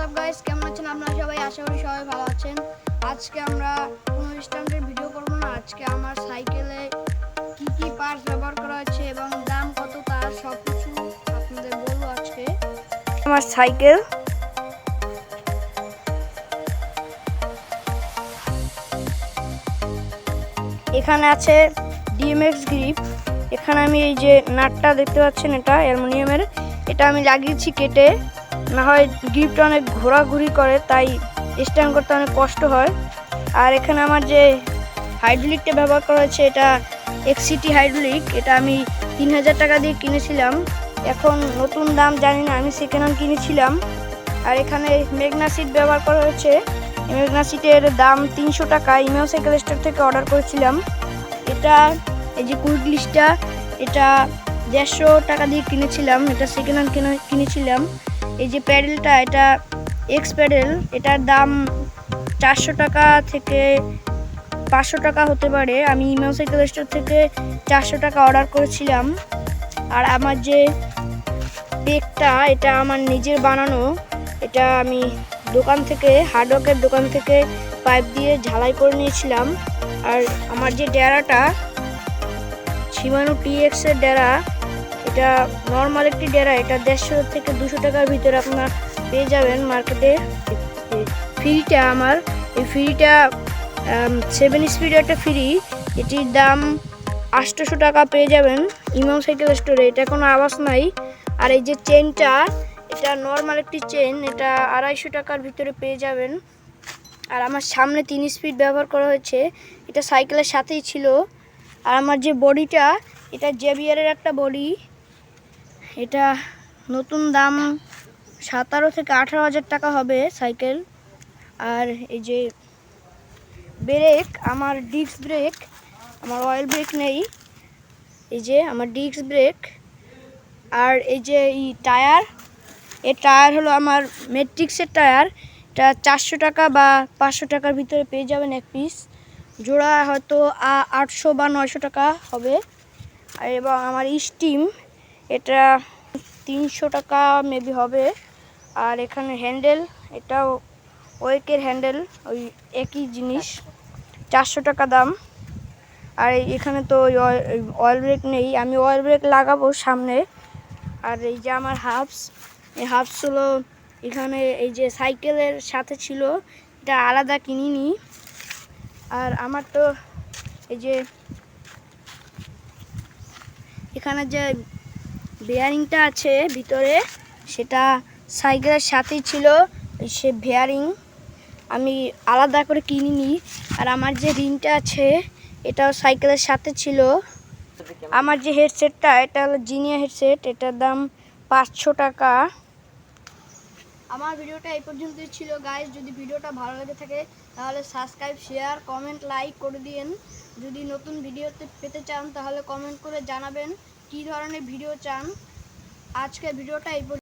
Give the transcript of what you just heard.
WhatsApp guys, কেমন আছেন আপনারা সবাই? আশা করি সবাই ভালো আছেন। আজকে আমরা কোনো স্ট্যান্ডার্ড ভিডিও করব না। আজকে আমার সাইকেলে কি কি পার্টস ব্যবহার করা হচ্ছে এবং দাম কত তার সব কিছু আপনাদের বলবো আজকে। আমার সাইকেল, এখানে আছে ডিএমএক্স গ্রিপ। এখানে আমি এই যে নাটটা দেখতে পাচ্ছেন, এটা অ্যালুমিনিয়ামের। এটা আমি লাগিয়েছি কেটে, না হয় গ্রিপটা অনেক ঘোরাঘুরি করে, তাই স্ট্যান্ড করতে অনেক কষ্ট হয়। আর এখানে আমার যে হাইড্রোলিকটা ব্যবহার করা হয়েছে, এটা এক্সিটি হাইড্রোলিক। এটা আমি 3000 টাকা দিয়ে কিনেছিলাম, এখন নতুন দাম জানি না, আমি সেকেন্ড হ্যান্ড কিনেছিলাম। আর এখানে মেঘনা সিট ব্যবহার করা হয়েছে। মেঘনা সিটের দাম 300 টাকা, ইমেও সাইকেল স্টোর থেকে অর্ডার করেছিলাম। এটা এই যে কুইক লিস্টটা, এটা 150 টাকা দিয়ে কিনেছিলাম, এটা সেকেন্ড হ্যান্ড কিনেছিলাম। এই যে প্যাডেলটা, এটা এক্স প্যাডেল, এটার দাম 400 টাকা থেকে 500 টাকা হতে পারে। আমি ইমেও সাইকেল স্টোর থেকে 400 টাকা অর্ডার করেছিলাম। আর আমার যে পেকটা, এটা আমার নিজের বানানো। এটা আমি দোকান থেকে, হার্ডওয়ার্কের দোকান থেকে পাইপ দিয়ে ঝালাই করে নিয়েছিলাম। আর আমার যে ডেরাটা, শিমানো টিএক্স এর ডেরা, এটা নর্মাল একটি ডেরা। এটা 150 থেকে 200 টাকার ভিতরে আপনারা পেয়ে যাবেন মার্কেটে। ফ্রিটা আমার, এই ফ্রিটা 7 স্পিড একটা ফ্রি, এটির দাম 800 টাকা পেয়ে যাবেন ইমাম সাইকেল স্টোরে। এটা কোনো আওয়াজ নাই। আর এই যে চেনটা, এটা নর্মাল একটি চেন, এটা 250 টাকার ভিতরে পেয়ে যাবেন। আর আমার সামনে 3 স্পিড ব্যবহার করা হয়েছে, এটা সাইকেলের সাথেই ছিল। আর আমার যে বডিটা, এটা জেবিআরের একটা বডি। এটা নতুন দাম 17 থেকে 18,000 টাকা হবে সাইকেল। আর এই যে ব্রেক, আমার ডিস্ক ব্রেক, আমার অয়েল ব্রেক নেই। এই যে আমার ডিস্ক ব্রেক। আর এই যে এই টায়ার, এই টায়ার হলো আমার ম্যাট্রিক্সের টায়ার। এটা 400 টাকা বা 500 টাকার ভিতরে পেয়ে যাবেন এক পিস। জোড়া হয়তো 800 বা 900 টাকা হবে। এবং আমার স্টিম, এটা 300 টাকা মেবি হবে। আর এখানে হ্যান্ডেল, এটাও ওয়েকের হ্যান্ডেল, ওই একই জিনিস, 400 টাকা দাম। আর এখানে তো অয়েল ব্রেক নেই, আমি অয়েল ব্রেক লাগাবো সামনে। আর এই যে আমার হাফস, এই হাফস হলো এখানে এই যে সাইকেলের সাথে ছিল, এটা আলাদা কিনিনি। আর আমার তো এই যে এখানে যে বেয়ারিংটা আছে ভিতরে, সেটা সাইকেলের সাথেই ছিল, সে বেয়ারিং আমি আলাদা করে কিনিনি। আর আমার যে রিংটা আছে, এটাও সাইকেলের সাথে ছিল। আমার যে হেডসেটটা, এটা হলো জিনিয়া হেডসেট, এটার দাম 500 টাকা। আমার ভিডিওটা এই পর্যন্তই ছিল গাইস। যদি ভিডিওটা ভালো লেগে থাকে তাহলে সাবস্ক্রাইব, শেয়ার, কমেন্ট, লাইক করে দিন। যদি নতুন ভিডিওতে পেতে চান তাহলে কমেন্ট করে জানাবেন কী ধরনের ভিডিও চান। আজকে ভিডিওটা এই পর্যন্ত।